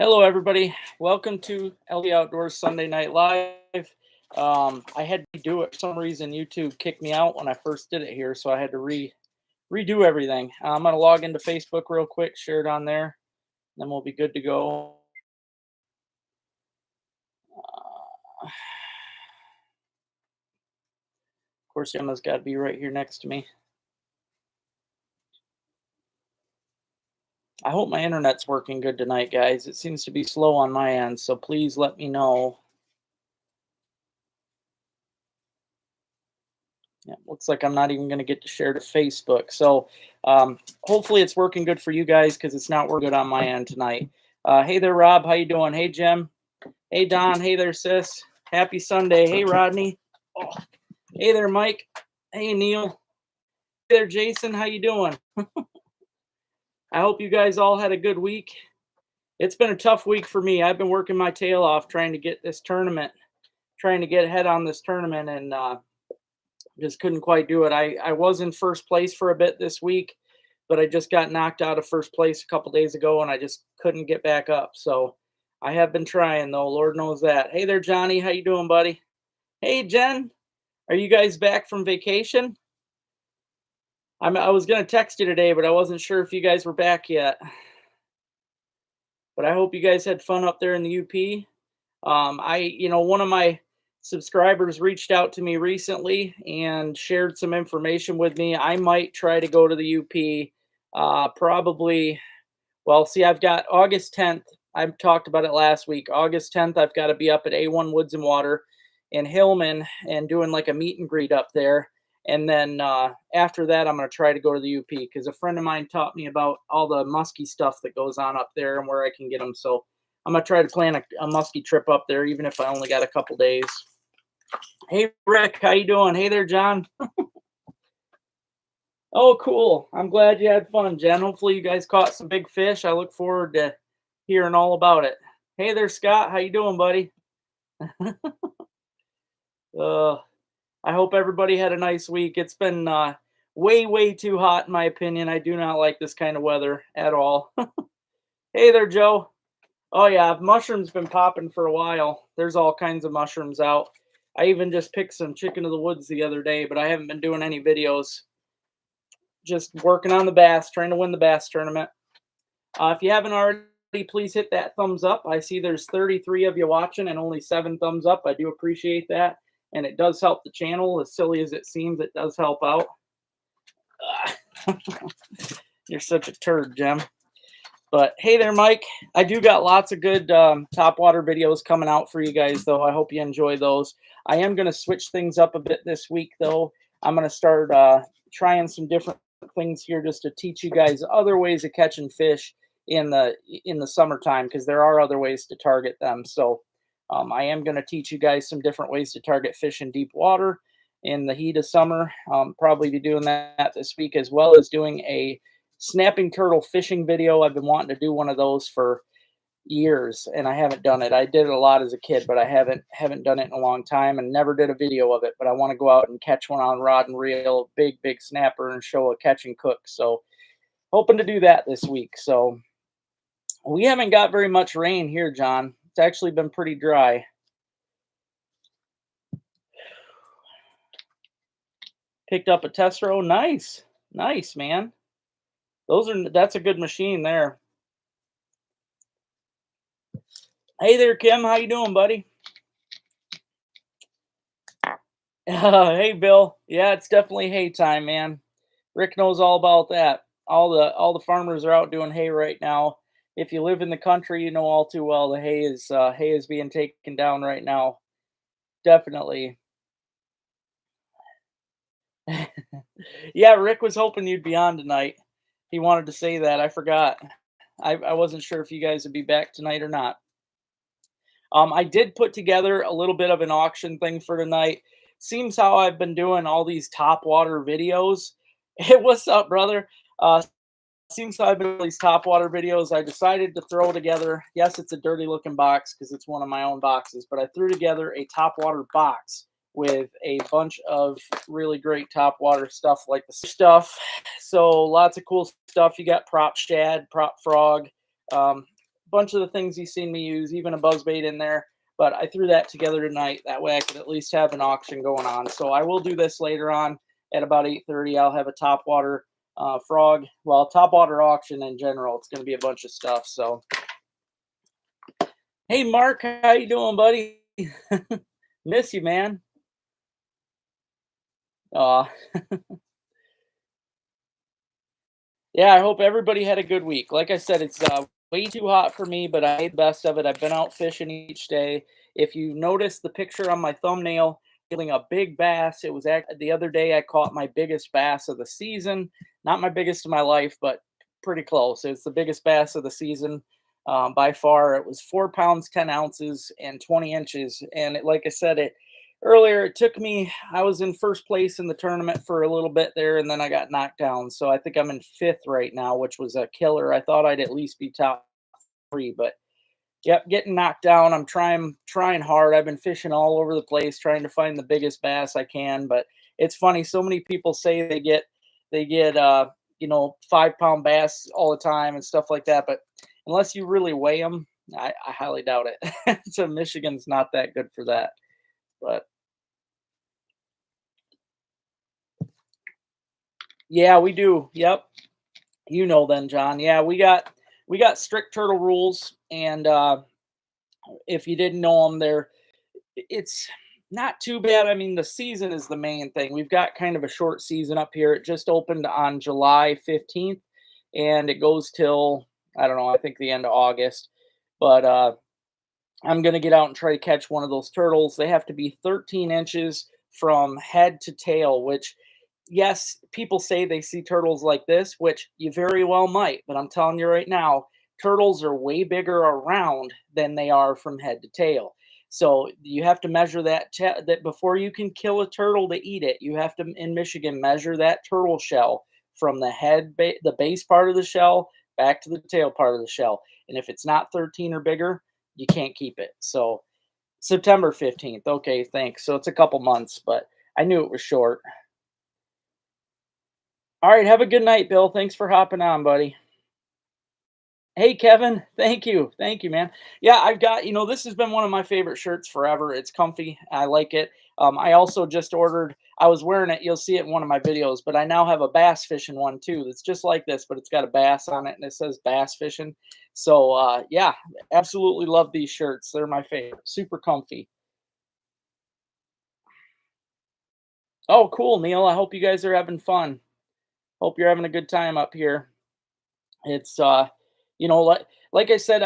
Hello, everybody. Welcome to LT Outdoors Sunday Night Live. I had to do it for some reason. YouTube kicked me out when I first did it here, so I had to redo everything. I'm gonna log into Facebook real quick, share it on there, then we'll be good to go. Of course, Emma's got to be right here next to me. I hope my internet's working good tonight, guys. It seems to be slow on my end, so please let me know. Yeah, looks like I'm not even going to get to share to Facebook. So hopefully it's working good for you guys because it's not working good on my end tonight. Hey there, Rob. How you doing? Hey, Jim. Hey, Don. Hey there, sis. Happy Sunday. Hey, Rodney. Oh, hey there, Mike. Hey, Neil. Hey there, Jason. How you doing? I hope you guys all had a good week. It's been a tough week for me. I've been working my tail off trying to get this tournament, trying to get ahead on this tournament, and just couldn't quite do it. I was in first place for a bit this week, but I just got knocked out of first place a couple days ago, and I just couldn't get back up. So I have been trying, though. Lord knows that. Hey there, Johnny. How you doing, buddy? Hey, Jen. Are you guys back from vacation? I was going to text you today, but I wasn't sure if you guys were back yet. But I hope you guys had fun up there in the UP. One of my subscribers reached out to me recently and shared some information with me. I might try to go to the UP probably. Well, see, I've got August 10th. I talked about it last week. August 10th, I've got to be up at A1 Woods and Water in Hillman and doing like a meet and greet up there. And then after that, I'm going to try to go to the UP because a friend of mine taught me about all the muskie stuff that goes on up there and where I can get them. So I'm going to try to plan a muskie trip up there, even if I only got a couple days. Hey, Rick, how you doing? Hey there, John. Oh, cool. I'm glad you had fun, Jen. Hopefully you guys caught some big fish. I look forward to hearing all about it. Hey there, Scott. How you doing, buddy? I hope everybody had a nice week. It's been way too hot, in my opinion. I do not like this kind of weather at all. Hey there, Joe. Oh, yeah, mushrooms been popping for a while. There's all kinds of mushrooms out. I even just picked some chicken of the woods the other day, but I haven't been doing any videos. Just working on the bass, trying to win the bass tournament. If you haven't already, please hit that thumbs up. I see there's 33 of you watching and only 7 thumbs up. I do appreciate that. And it does help the channel. As silly as it seems, it does help out. You're such a turd, Jim. But hey there, Mike. I do got lots of good topwater videos coming out for you guys, though. I hope you enjoy those. I am going to switch things up a bit this week, though. I'm going to start trying some different things here just to teach you guys other ways of catching fish in the summertime, because there are other ways to target them. So I am going to teach you guys some different ways to target fish in deep water in the heat of summer. Probably be doing that this week, as well as doing a snapping turtle fishing video. I've been wanting to do one of those for years and I haven't done it. I did it a lot as a kid, but I haven't done it in a long time and never did a video of it. But I want to go out and catch one on rod and reel, big snapper, and show a catch and cook. So hoping to do that this week. So we haven't got very much rain here, John. It's actually been pretty dry. Picked up a Tessero. Nice, man. That's a good machine there. Hey there, Kim. How you doing, buddy? Hey, Bill. Yeah, it's definitely hay time, man. Rick knows all about that. All the farmers are out doing hay right now. If you live in the country, you know all too well the hay is being taken down right now. Definitely. Yeah, Rick was hoping you'd be on tonight. He wanted to say that. I forgot. I wasn't sure if you guys would be back tonight or not. I did put together a little bit of an auction thing for tonight. Seems how I've been doing all these top water videos. Hey, what's up, brother? Seems how I've been doing these top water videos. I decided to throw together. Yes, it's a dirty looking box because it's one of my own boxes, but I threw together a top water box with a bunch of really great top water stuff like the stuff. So lots of cool stuff. You got prop shad, prop frog, bunch of the things you've seen me use, even a buzz bait in there. But I threw that together tonight. That way I could at least have an auction going on. So I will do this later on at about 8:30. I'll have a topwater frog, well, topwater auction in general. It's going to be a bunch of stuff. So, hey, Mark, how you doing, buddy? Miss you, man. Uh, yeah, I hope everybody had a good week. Like I said, it's way too hot for me, but I made the best of it. I've been out fishing each day. If you notice the picture on my thumbnail, getting a big bass. It was the other day I caught my biggest bass of the season. Not my biggest of my life, but pretty close. It's the biggest bass of the season by far. It was 4 pounds, 10 ounces, and 20 inches. And like I said, earlier, it took me, I was in first place in the tournament for a little bit there, and then I got knocked down. So I think I'm in fifth right now, which was a killer. I thought I'd at least be top three, but yep, getting knocked down. I'm trying hard. I've been fishing all over the place, trying to find the biggest bass I can. But it's funny, so many people say they get 5 pound bass all the time and stuff like that. But unless you really weigh them, I highly doubt it. So Michigan's not that good for that. But yeah, we do. Yep. You know then, John. Yeah, we got strict turtle rules, and if you didn't know them, it's not too bad. I mean, the season is the main thing. We've got kind of a short season up here. It just opened on July 15th, and it goes till, I don't know, I think the end of August. But I'm going to get out and try to catch one of those turtles. They have to be 13 inches from head to tail, which, yes, people say they see turtles like this, which you very well might. But I'm telling you right now, turtles are way bigger around than they are from head to tail. So you have to measure that before you can kill a turtle to eat it. You have to, in Michigan, measure that turtle shell from the base part of the shell back to the tail part of the shell. And if it's not 13 or bigger, you can't keep it. So September 15th. Okay, thanks. So it's a couple months, but I knew it was short. All right, have a good night, Bill. Thanks for hopping on, buddy. Hey, Kevin. Thank you. Thank you, man. Yeah, I've got, this has been one of my favorite shirts forever. It's comfy. I like it. I also just ordered, I was wearing it. You'll see it in one of my videos, but I now have a bass fishing one too. That's just like this, but it's got a bass on it and it says bass fishing. So, yeah, absolutely love these shirts. They're my favorite. Super comfy. Oh, cool, Neil. I hope you guys are having fun. Hope you're having a good time up here. It's like I said,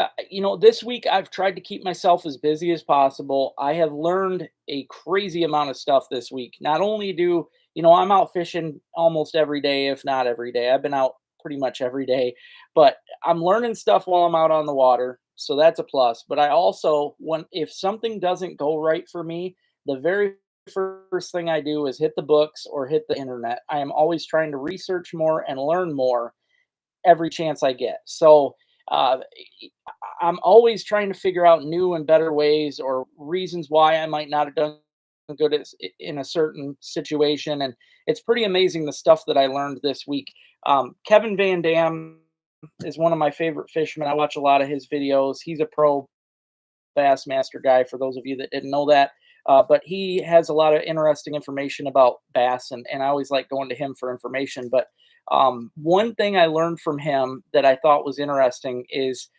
this week I've tried to keep myself as busy as possible. I have learned a crazy amount of stuff this week. Not only I'm out fishing almost every day, if not every day. I've been out pretty much every day, but I'm learning stuff while I'm out on the water. So that's a plus. But I also, if something doesn't go right for me, the very first thing I do is hit the books or hit the internet. I am always trying to research more and learn more every chance I get. So uh, I'm always trying to figure out new and better ways or reasons why I might not have done good in a certain situation. And it's pretty amazing the stuff that I learned this week. Kevin Van Dam is one of my favorite fishermen. I watch a lot of his videos. He's a pro Bassmaster guy, for those of you that didn't know that. But he has a lot of interesting information about bass, and I always like going to him for information. But one thing I learned from him that I thought was interesting is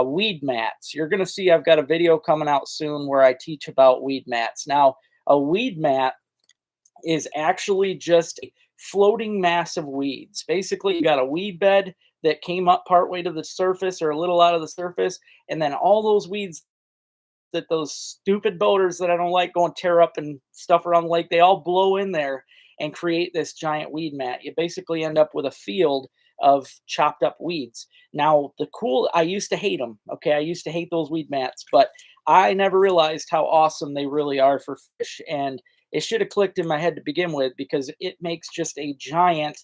weed mats. You're going to see I've got a video coming out soon where I teach about weed mats. Now, a weed mat is actually just a floating mass of weeds. Basically, you got a weed bed that came up partway to the surface or a little out of the surface, and then all those weeds that those stupid boaters that I don't like going tear up and stuff around the lake, they all blow in there and create this giant weed mat. You basically end up with a field of chopped up weeds. Now, I used to hate them. Okay. I used to hate those weed mats, but I never realized how awesome they really are for fish. And it should have clicked in my head to begin with because it makes just a giant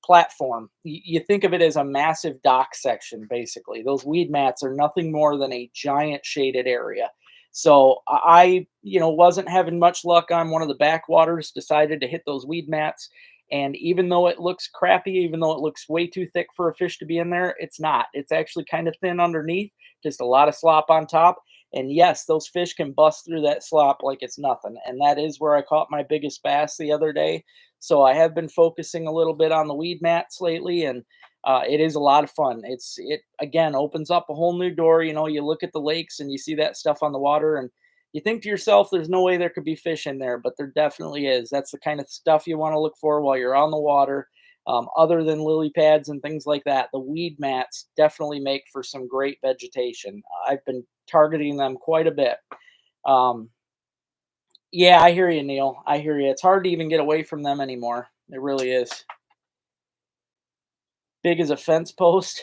platform. You think of it as a massive dock section, basically. Those weed mats are nothing more than a giant shaded area. So I wasn't having much luck on one of the backwaters, decided to hit those weed mats. And even though it looks crappy, even though it looks way too thick for a fish to be in there, it's not. It's actually kind of thin underneath, just a lot of slop on top. And yes, those fish can bust through that slop like it's nothing. And that is where I caught my biggest bass the other day. So I have been focusing a little bit on the weed mats lately, and it is a lot of fun. It again opens up a whole new door. You know, you look at the lakes and you see that stuff on the water, and you think to yourself, there's no way there could be fish in there, but there definitely is. That's the kind of stuff you want to look for while you're on the water. Other than lily pads and things like that, the weed mats definitely make for some great vegetation. I've been targeting them quite a bit. Um, yeah, I hear you, Neil. I hear you. It's hard to even get away from them anymore. It really is. Big as a fence post.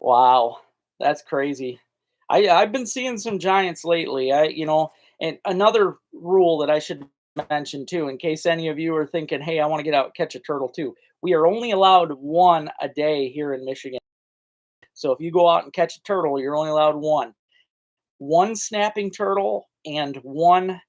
Wow, that's crazy. I've been seeing some giants lately. And another rule that I should mention too, in case any of you are thinking, "Hey, I want to get out and catch a turtle too." We are only allowed one a day here in Michigan. So if you go out and catch a turtle, you're only allowed one. One snapping turtle and one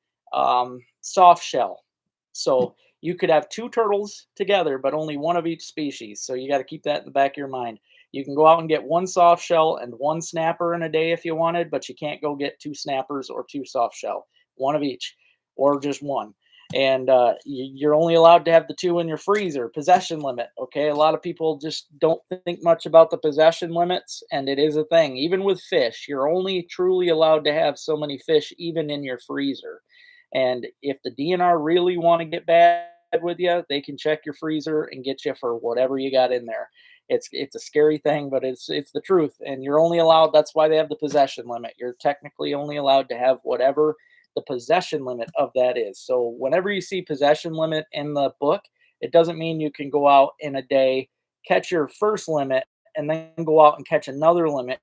soft shell. So you could have two turtles together, but only one of each species. So you got to keep that in the back of your mind. You can go out and get one soft shell and one snapper in a day if you wanted, but you can't go get two snappers or two soft shell, one of each, or just one. And you're only allowed to have the two in your freezer. Possession limit. Okay, a lot of people just don't think much about the possession limits, and it is a thing. Even with fish, you're only truly allowed to have so many fish, even in your freezer. And if the DNR really want to get bad with you, they can check your freezer and get you for whatever you got in there. It's a scary thing, but it's the truth. And you're only allowed. That's why they have the possession limit. You're technically only allowed to have whatever the possession limit of that is. So whenever you see possession limit in the book, it doesn't mean you can go out in a day, catch your first limit, and then go out and catch another limit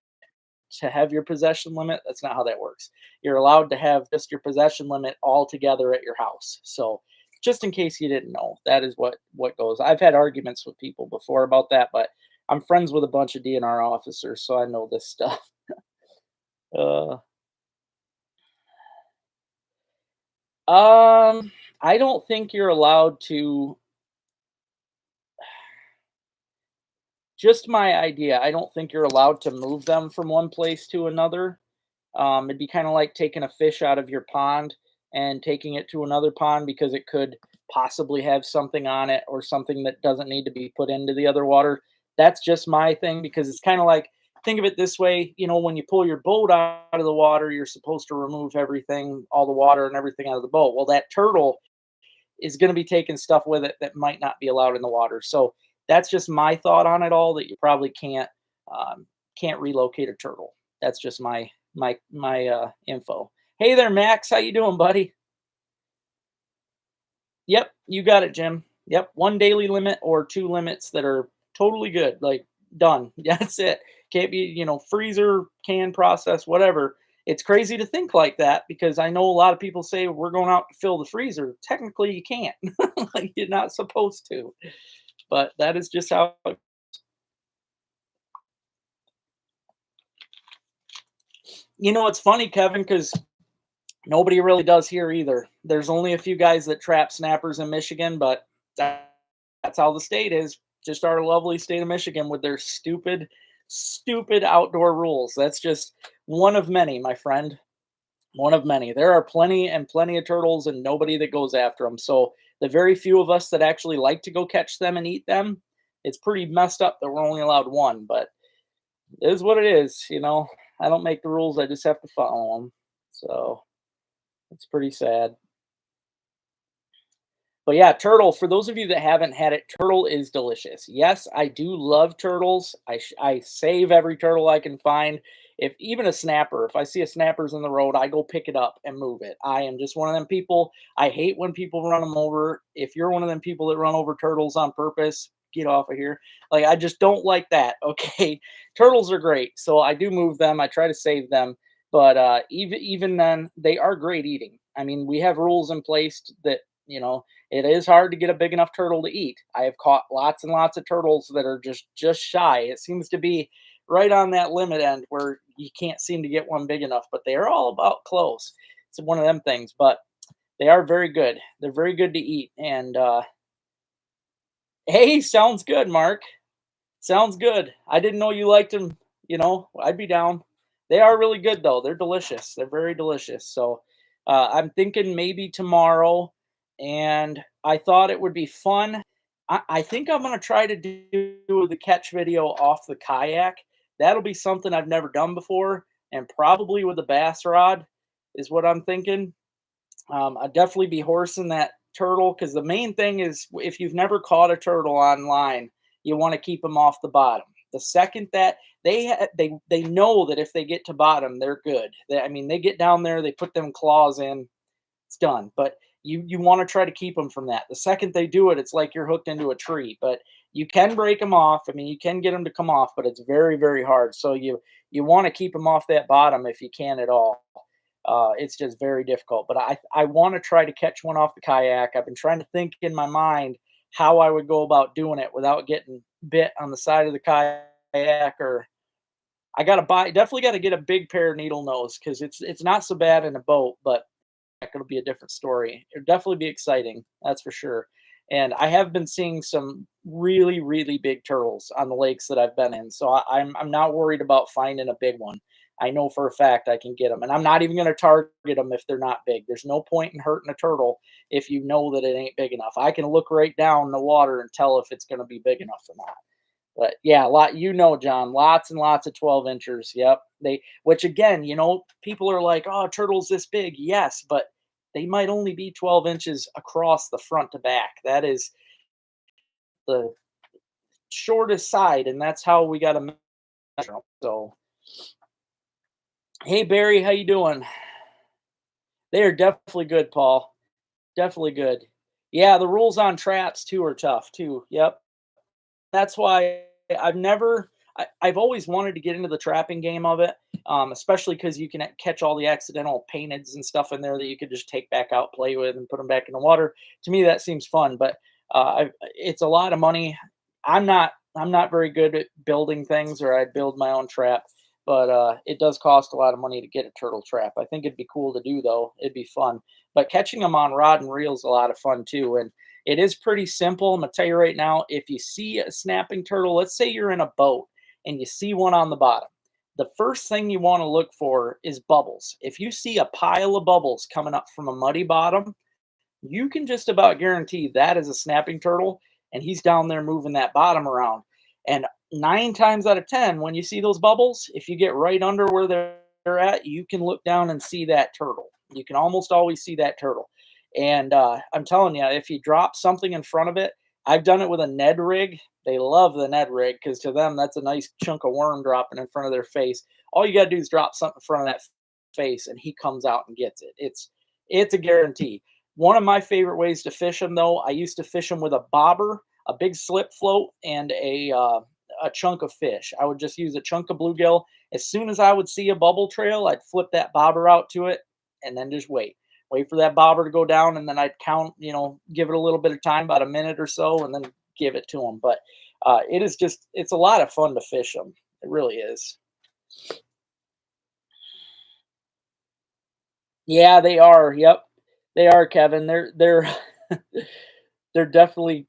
to have your possession limit. That's not how that works. You're allowed to have just your possession limit all together at your house. So just in case you didn't know, that is what goes. I've had arguments with people before about that, but I'm friends with a bunch of DNR officers, so I know this stuff. Uh, I don't think you're allowed to. Just my idea. I don't think you're allowed to move them from one place to another. It'd be kind of like taking a fish out of your pond and taking it to another pond because it could possibly have something on it or something that doesn't need to be put into the other water. That's just my thing because it's kind of like, think of it this way, you know, when you pull your boat out of the water, you're supposed to remove everything, all the water and everything out of the boat. Well, that turtle is going to be taking stuff with it that might not be allowed in the water. So that's just my thought on it all. That you probably can't relocate a turtle. That's just my info. Hey there, Max. How you doing, buddy? Yep, you got it, Jim. Yep, one daily limit or two limits that are totally good. Like done. That's it. Can't be, freezer, can process, whatever. It's crazy to think like that because I know a lot of people say we're going out to fill the freezer. Technically, you can't. Like you're not supposed to. But that is just how. It's funny, Kevin, because nobody really does here either. There's only a few guys that trap snappers in Michigan, but that's how the state is. Just our lovely state of Michigan with their stupid, stupid outdoor rules. That's just one of many, my friend. One of many. There are plenty and plenty of turtles and nobody that goes after them. So the very few of us that actually like to go catch them and eat them, it's pretty messed up that we're only allowed one, but it is what it is. I don't make the rules, I just have to follow them. So it's pretty sad. But yeah, turtle, for those of you that haven't had it, turtle is delicious. Yes, I do love turtles. I save every turtle I can find. If even a snapper, if I see a snapper's in the road, I go pick it up and move it. I am just one of them people. I hate when people run them over. If you're one of them people that run over turtles on purpose, get off of here. Like I just don't like that. Okay. Turtles are great. So I do move them. I try to save them. But even then, they are great eating. I mean, we have rules in place that, it is hard to get a big enough turtle to eat. I have caught lots and lots of turtles that are just shy. It seems to be right on that limit end where you can't seem to get one big enough, but they are all about close. It's one of them things, but they are very good. They're very good to eat, and Hey, sounds good, Mark. Sounds good. I didn't know you liked them. I'd be down. They are really good though. They're delicious. They're very delicious. So I'm thinking maybe tomorrow, and I thought it would be fun. I think I'm gonna try to do the catch video off the kayak. That'll be something I've never done before, and probably with a bass rod is what I'm thinking. I'd definitely be horsing that turtle because the main thing is if you've never caught a turtle online, you want to keep them off the bottom. The second that they know that if they get to bottom, they're good. I mean, they get down there, they put them claws in, it's done. But you want to try to keep them from that. The second they do it, it's like you're hooked into a tree. But you can break them off. I mean, you can get them to come off, but it's very very hard. So you want to keep them off that bottom if you can at all. It's just very difficult. But I want to try to catch one off the kayak. I've been trying to think in my mind how I would go about doing it without getting bit on the side of the kayak. Or I gotta definitely got to get a big pair of needle nose because it's not so bad in a boat, but it'll be a different story. It'll definitely be exciting, that's for sure. And I have been seeing some really, really big turtles on the lakes that I've been in, so I'm not worried about finding a big one. I know for a fact I can get them, and I'm not even going to target them if they're not big. There's no point in hurting a turtle if you know that it ain't big enough. I can look right down the water and tell if it's going to be big enough or not. But yeah, John, lots and lots of 12 inchers. Yep. Which again, people are like, oh, turtles this big. Yes, but they might only be 12 inches across the front to back. That is the shortest side, and that's how we got to measure them. So, hey Barry, how you doing? They are definitely good, Paul. Definitely good. Yeah, the rules on traps too are tough too. Yep. That's why I've always wanted to get into the trapping game of it, especially because you can catch all the accidental painteds and stuff in there that you could just take back out, play with, and put them back in the water. To me, that seems fun, but it's a lot of money. I'm not very good at building things, or I'd build my own trap, but it does cost a lot of money to get a turtle trap. I think it'd be cool to do though. It'd be fun, but catching them on rod and reel is a lot of fun too, and it is pretty simple. I'm gonna tell you right now, if you see a snapping turtle, let's say you're in a boat and you see one on the bottom, the first thing you want to look for is bubbles. If you see a pile of bubbles coming up from a muddy bottom, you can just about guarantee that is a snapping turtle and he's down there moving that bottom around. And 9 times out of 10, when you see those bubbles, if you get right under where they're at, you can look down and see that turtle. You can almost always see that turtle. And I'm telling you, if you drop something in front of it, I've done it with a Ned rig. They love the Ned rig because to them, that's a nice chunk of worm dropping in front of their face. All you got to do is drop something in front of that face, and he comes out and gets it. It's a guarantee. One of my favorite ways to fish them, though, I used to fish them with a bobber, a big slip float, and a chunk of fish. I would just use a chunk of bluegill. As soon as I would see a bubble trail, I'd flip that bobber out to it, and then just wait for that bobber to go down, and then I'd count, give it a little bit of time, about a minute or so, and then give it to them. But it's a lot of fun to fish them. It really is. Yeah, they are. Yep, they are, Kevin. They're they're definitely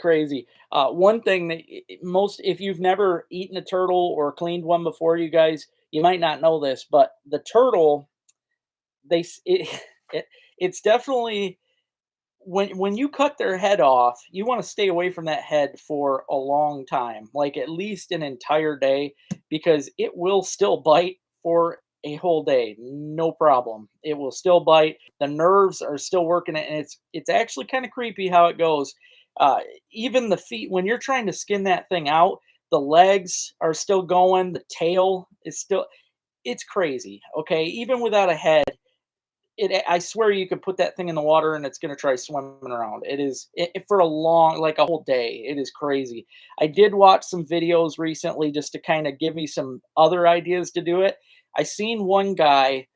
crazy. One thing that most, if you've never eaten a turtle or cleaned one before, you guys, you might not know this, but the turtle, it, it's definitely when you cut their head off, you want to stay away from that head for a long time, like at least an entire day, because it will still bite for a whole day, no problem. It will still bite. The nerves are still working it, and it's actually kind of creepy how it goes. Uh, Even the feet, when you're trying to skin that thing out, the legs are still going. The tail is still. It's crazy. Okay, even without a head, I swear you could put that thing in the water and it's going to try swimming around. For a long, like a whole day. It is crazy. I did watch some videos recently just to kind of give me some other ideas to do it. I seen one guy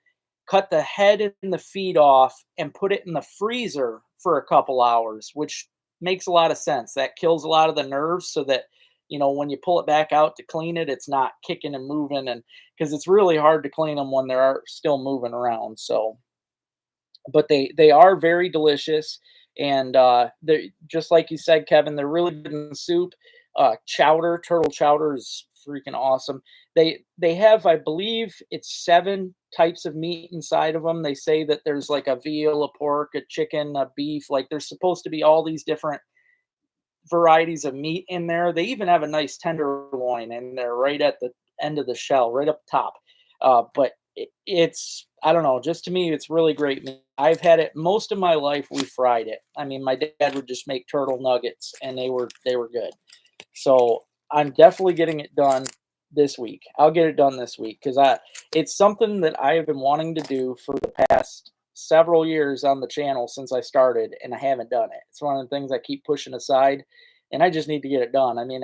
cut the head and the feet off and put it in the freezer for a couple hours, which makes a lot of sense. That kills a lot of the nerves so that, when you pull it back out to clean it, it's not kicking and moving. And because it's really hard to clean them when they're still moving around. So, but they are very delicious, And they're just like you said, Kevin. They're really good in soup. Chowder, turtle chowder is freaking awesome. They have, I believe, it's 7 types of meat inside of them. They say that there's like a veal, a pork, a chicken, a beef. Like there's supposed to be all these different varieties of meat in there. They even have a nice tenderloin in there right at the end of the shell, right up top. But it's, I don't know, just to me, it's really great meat. I've had it most of my life. We fried it. I mean, my dad would just make turtle nuggets, and they were good. So I'm definitely getting it done this week. I'll get it done this week because I it's something that I have been wanting to do for the past several years on the channel since I started, and I haven't done it. It's one of the things I keep pushing aside, and I just need to get it done. I mean,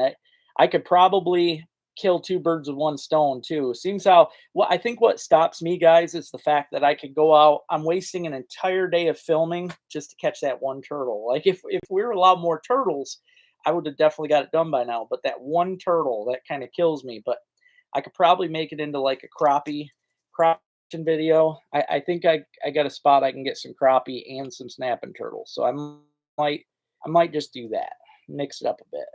I could probably kill two birds with one stone too. Seems how what I think what stops me, guys, is the fact that I could go out. I'm wasting an entire day of filming just to catch that one turtle. Like if we were allowed more turtles, I would have definitely got it done by now. But that one turtle that kind of kills me. But I could probably make it into like a crop video. I think I got a spot I can get some crappie and some snapping turtles. So might I might just do that. Mix it up a bit.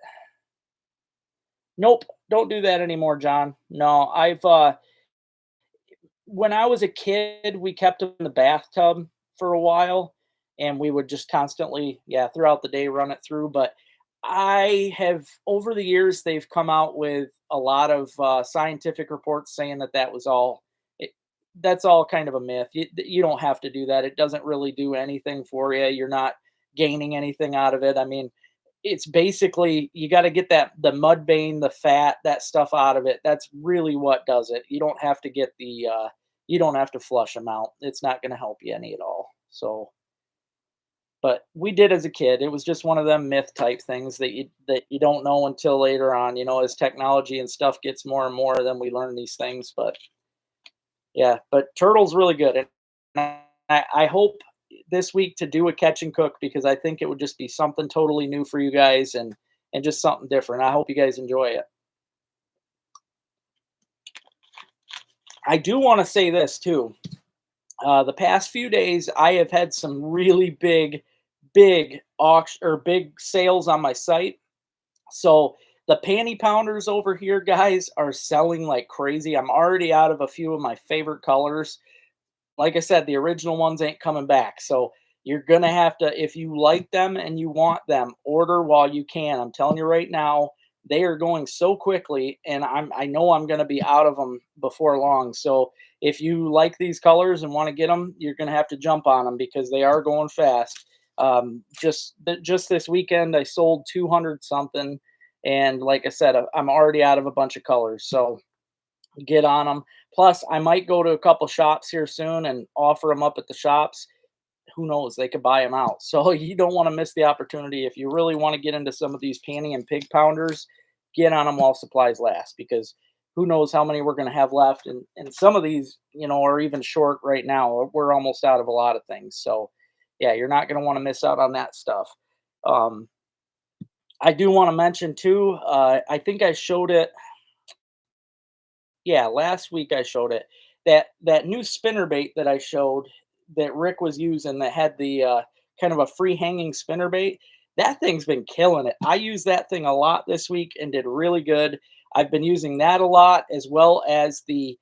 Nope, don't do that anymore, John. No, I've when I was a kid, we kept them in the bathtub for a while, and we would just constantly, yeah, throughout the day run it through. But I have over the years, they've come out with a lot of scientific reports saying that that was all. It, that's all kind of a myth. You don't have to do that. It doesn't really do anything for you. You're not gaining anything out of it. I mean, it's basically you got to get that the mud vein, the fat, that stuff out of it. That's really what does it. You don't have to get the you don't have to flush them out. It's not going to help you any at all. So, but we did as a kid. It was just one of them myth type things that you don't know until later on. You know, as technology and stuff gets more and more, then we learn these things. But yeah, but turtle's really good, and I hope this week to do a catch and cook because I think it would just be something totally new for you guys and just something different. I hope you guys enjoy it. I do want to say this too. The past few days, I have had some really big auction or big sales on my site. So the panty pounders over here, guys, are selling like crazy. I'm already out of a few of my favorite colors. Like I said, the original ones ain't coming back. So you're gonna have to, if you like them and you want them, order while you can. I'm telling you right now, they are going so quickly, and I know I'm gonna be out of them before long. So if you like these colors and want to get them, you're gonna have to jump on them because they are going fast. Just this weekend, I sold 200 something, and like I said, I'm already out of a bunch of colors. So get on them. Plus, I might go to a couple shops here soon and offer them up at the shops. Who knows? They could buy them out. So you don't want to miss the opportunity. If you really want to get into some of these panty and pig pounders, get on them while supplies last because who knows how many we're going to have left. And some of these, you know, are even short right now. We're almost out of a lot of things. So yeah, you're not going to want to miss out on that stuff. Um, I do want to mention too, I think I showed it yeah, last week I showed it. That new spinner bait that I showed that Rick was using that had the kind of a free hanging spinner bait. That thing's been killing it. I used that thing a lot this week and did really good. I've been using that a lot as well as the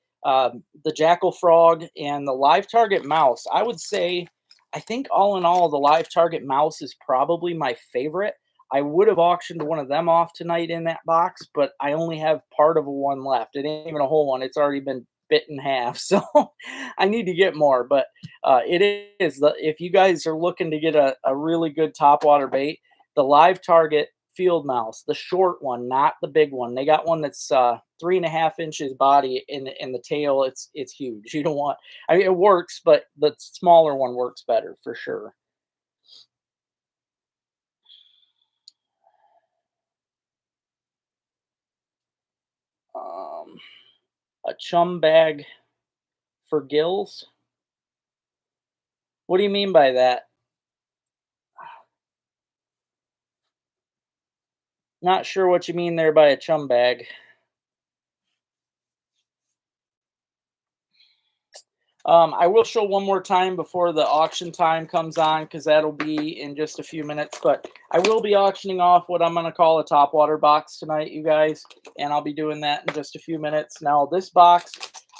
jackal frog and the live target mouse. I would say, I think all in all, the live target mouse is probably my favorite. I would have auctioned one of them off tonight in that box, but I only have part of a one left. It ain't even a whole one. It's already been bit in half. So I need to get more. But it is, if you guys are looking to get a really good topwater bait, the live target field mouse, the short one, not the big one. They got one that's 3.5 inches body in the tail. It's huge. You don't want, I mean, it works, but the smaller one works better for sure. Um, a chum bag for gills? What do you mean by that? Not sure what you mean there by a chum bag. I will show one more time before the auction time comes on, because that'll be in just a few minutes. But I will be auctioning off what I'm going to call a topwater box tonight, you guys, and I'll be doing that in just a few minutes. Now, this box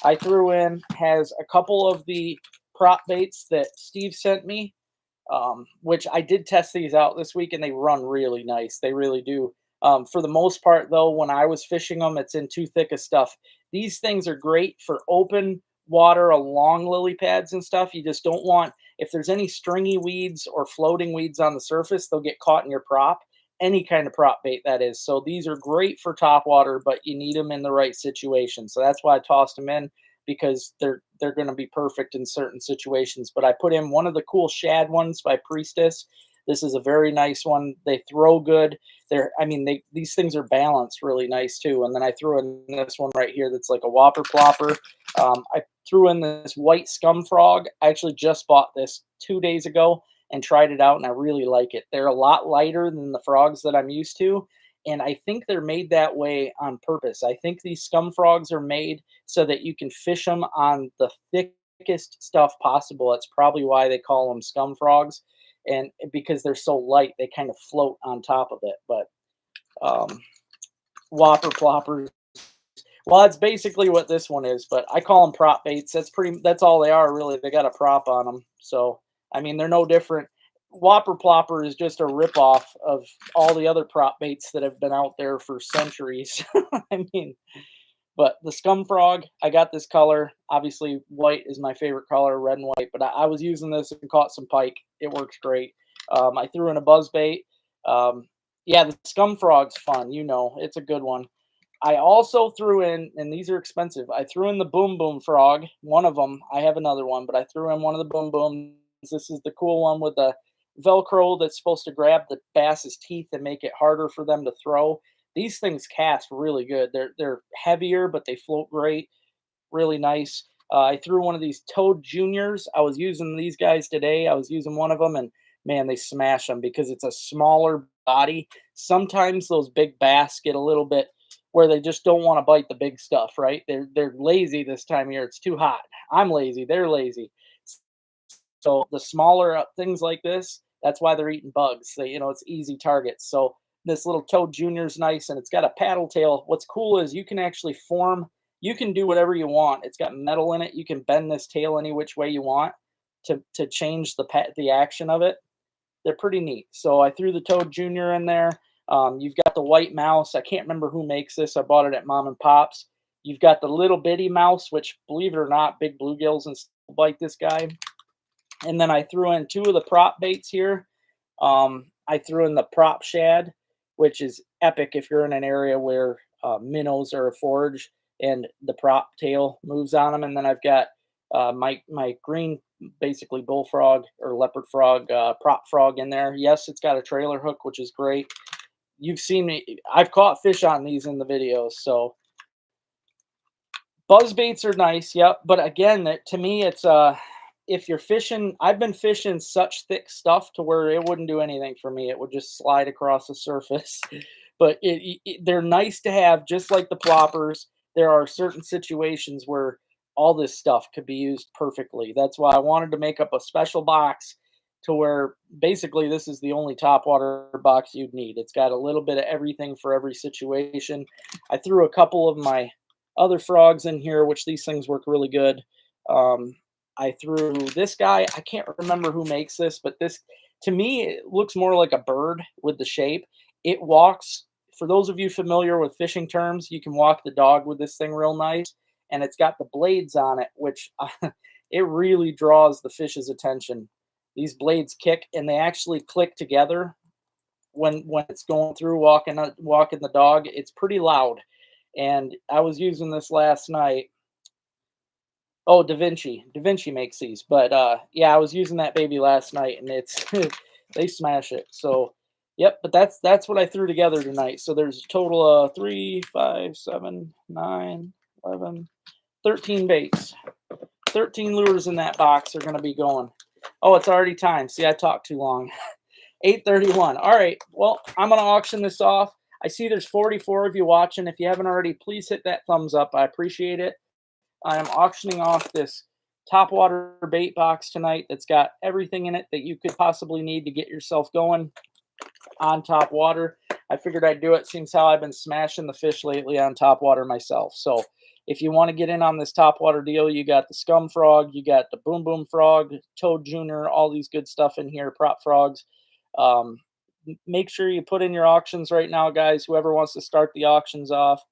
I threw in has a couple of the prop baits that Steve sent me, which I did test these out this week, and they run really nice. They really do. For the most part, though, when I was fishing them, it's in too thick of stuff. These things are great for open water along lily pads and stuff. You just don't want, if there's any stringy weeds or floating weeds on the surface, they'll get caught in your prop. Any kind of prop bait, that is. So these are great for top water, but you need them in the right situation. So that's why I tossed them in, because they're going to be perfect in certain situations. But I put in one of the cool shad ones by Priestess. This is a very nice one. They throw good. I mean, these things are balanced really nice too. And then I threw in this one right here that's like a whopper plopper. I threw in this white scum frog. I actually just bought this 2 days ago and tried it out, and I really like it. They're a lot lighter than the frogs that I'm used to, and I think they're made that way on purpose. I think these scum frogs are made so that you can fish them on the thickest stuff possible. That's probably why they call them scum frogs, and because they're so light, they kind of float on top of it. But um, whopper ploppers, well, that's basically what this one is, but I call them prop baits. That's all they are, really. They got a prop on them. So, I mean, they're no different. Whopper plopper is just a ripoff of all the other prop baits that have been out there for centuries. I mean, but the scum frog, I got this color. Obviously, white is my favorite color, red and white, but I was using this and caught some pike. It works great. I threw in a buzz bait. Yeah, the scum frog's fun. You know, it's a good one. I also threw in, and these are expensive, I threw in the boom boom frog, one of them. I have another one, but I threw in one of the boom booms. This is the cool one with the Velcro that's supposed to grab the bass's teeth and make it harder for them to throw. These things cast really good. They're heavier, but they float great, really nice. I threw one of these Toad Juniors. I was using these guys today. I was using one of them, and man, they smash them because it's a smaller body. Sometimes those big bass get a little bit where they just don't want to bite the big stuff, right? They're lazy this time of year. It's too hot. I'm lazy. They're lazy. So the smaller things like this, that's why they're eating bugs. It's easy targets. So this little Toad Junior is nice, and it's got a paddle tail. What's cool is you can actually you can do whatever you want. It's got metal in it. You can bend this tail any which way you want to change the action of it. They're pretty neat. So I threw the Toad Junior in there. You've got the white mouse. I can't remember who makes this. I bought it at Mom and Pop's. You've got the little bitty mouse, which, believe it or not, big bluegills and stuff bite this guy. And then I threw in two of the prop baits here. I threw in the prop shad, which is epic if you're in an area where minnows are a forage and the prop tail moves on them. And then I've got my green, basically bullfrog or leopard frog, prop frog in there. Yes, it's got a trailer hook, which is great. You've seen me. I've caught fish on these in the videos. So buzz baits are nice. Yep. But again, to me, it's if you're fishing, I've been fishing such thick stuff to where it wouldn't do anything for me. It would just slide across the surface. But they're nice to have, just like the ploppers. There are certain situations where all this stuff could be used perfectly. That's why I wanted to make up a special box to where basically this is the only topwater box you'd need. It's got a little bit of everything for every situation. I threw a couple of my other frogs in here, which these things work really good. I threw this guy. I can't remember who makes this, but this, to me, it looks more like a bird with the shape. It walks, for those of you familiar with fishing terms, you can walk the dog with this thing real nice. And it's got the blades on it, which it really draws the fish's attention. These blades kick, and they actually click together when it's going through walking the dog. It's pretty loud. And I was using this last night. Oh, Da Vinci makes these, but yeah, I was using that baby last night, and it's they smash it. So yep, but that's what I threw together tonight. So there's a total of 3, 5, 7, 9, 11, 13 baits. 13 lures in that box are going to be going. Oh, it's already time. See, I talked too long. 8:31. All right, well, I'm going to auction this off. I see there's 44 of you watching. If you haven't already, please hit that thumbs up. I appreciate it. I am auctioning off this top water bait box tonight that's got everything in it that you could possibly need to get yourself going on top water. I figured I'd do it since how I've been smashing the fish lately on top water myself. So if you want to get in on this top water deal, you got the scum frog, you got the boom boom frog, toad junior, all these good stuff in here, prop frogs. Um, Make sure you put in your auctions right now, guys. Whoever wants to start the auctions off,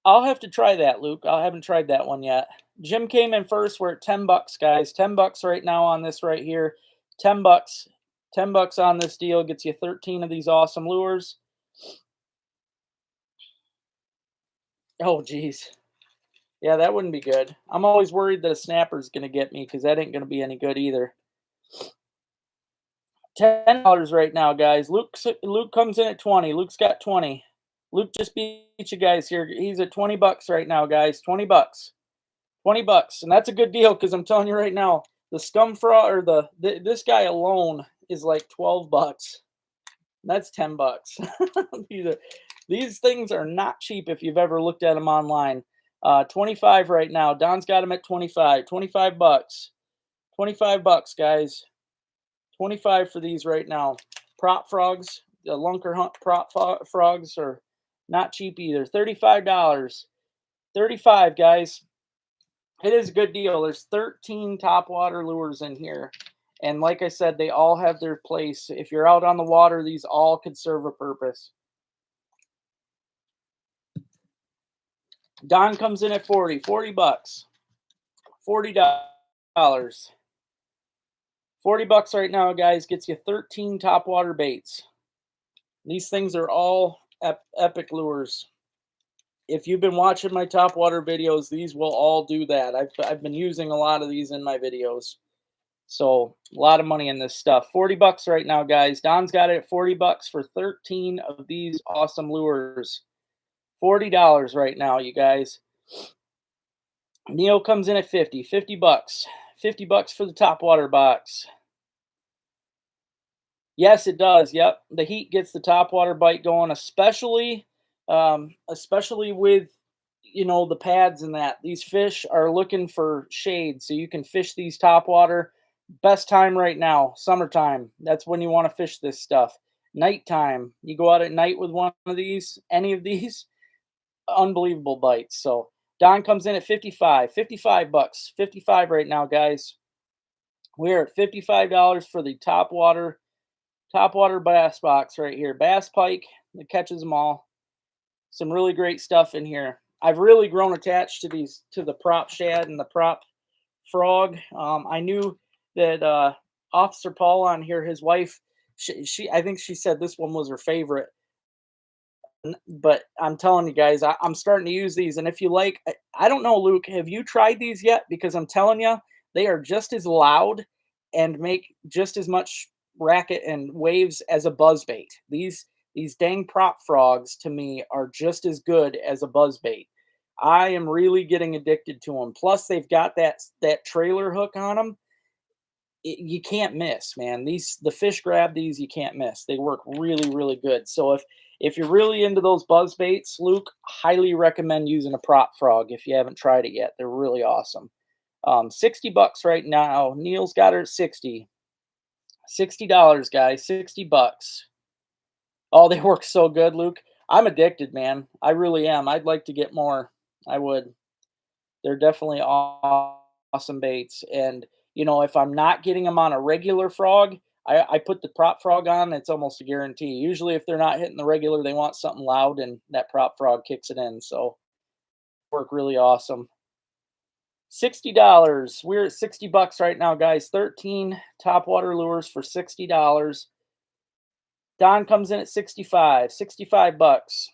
I'll have to try that, Luke. I haven't tried that one yet. Jim came in first. We're at 10 bucks, guys. 10 bucks right now on this right here. 10 bucks. 10 bucks on this deal gets you 13 of these awesome lures. Oh, geez. Yeah, that wouldn't be good. I'm always worried that a snapper's going to get me because that ain't going to be any good either. $10 right now, guys. Luke comes in at 20. Luke's got 20. Luke just beat you guys here. He's at 20 bucks right now, guys. 20 bucks. 20 bucks. And that's a good deal because I'm telling you right now, the scum frog or this guy alone is like 12 bucks. That's 10 bucks. These things are not cheap if you've ever looked at them online. 25 right now. Don's got them at 25. 25 bucks. 25 bucks, guys. 25 for these right now. Prop frogs, the Lunker Hunt prop frogs are not cheap either. $35. 35, guys. It is a good deal. There's 13 topwater lures in here. And like I said, they all have their place. If you're out on the water, these all could serve a purpose. Don comes in at 40. 40 bucks. $40. 40 bucks right now, guys, gets you 13 topwater baits. These things are all epic lures. If you've been watching my topwater videos, these will all do that. I've been using a lot of these in my videos. So a lot of money in this stuff. 40 bucks right now, guys. Don's got it at 40 bucks for 13 of these awesome lures. $40 right now, you guys. Neil comes in at 50. 50 bucks. 50 bucks for the topwater box. Yes, it does. Yep. The heat gets the topwater bite going, especially with, you know, the pads and that. These fish are looking for shade, so you can fish these topwater. Best time right now, summertime. That's when you want to fish this stuff. Nighttime, you go out at night with one of these, any of these, unbelievable bites. So Don comes in at 55. 55 bucks. 55 right now, guys. We're at $55 for the topwater bass box right here. Bass pike that catches them all. Some really great stuff in here. I've really grown attached to the prop shad and the prop frog. I knew that Officer Paul on here, his wife, she I think she said this one was her favorite. But I'm telling you guys, I'm starting to use these. And if you like, I don't know, Luke, have you tried these yet? Because I'm telling you, they are just as loud and make just as much racket and waves as a buzzbait. These dang prop frogs to me are just as good as a buzzbait. I am really getting addicted to them. Plus, they've got that trailer hook on them. You can't miss, man. The fish grab these, you can't miss. They work really, really good. So if you're really into those buzz baits, Luke, highly recommend using a prop frog if you haven't tried it yet. They're really awesome. 60 bucks right now. Neil's got her at 60. $60, guys. 60 bucks. Oh, they work so good, Luke. I'm addicted, man. I really am. I'd like to get more. I would. They're definitely awesome baits. And, you know, if I'm not getting them on a regular frog, I put the prop frog on. It's almost a guarantee. Usually if they're not hitting the regular, they want something loud, and that prop frog kicks it in. So work really awesome. $60. We're at 60 bucks right now, guys. 13 topwater lures for $60. Don comes in at 65. 65 bucks.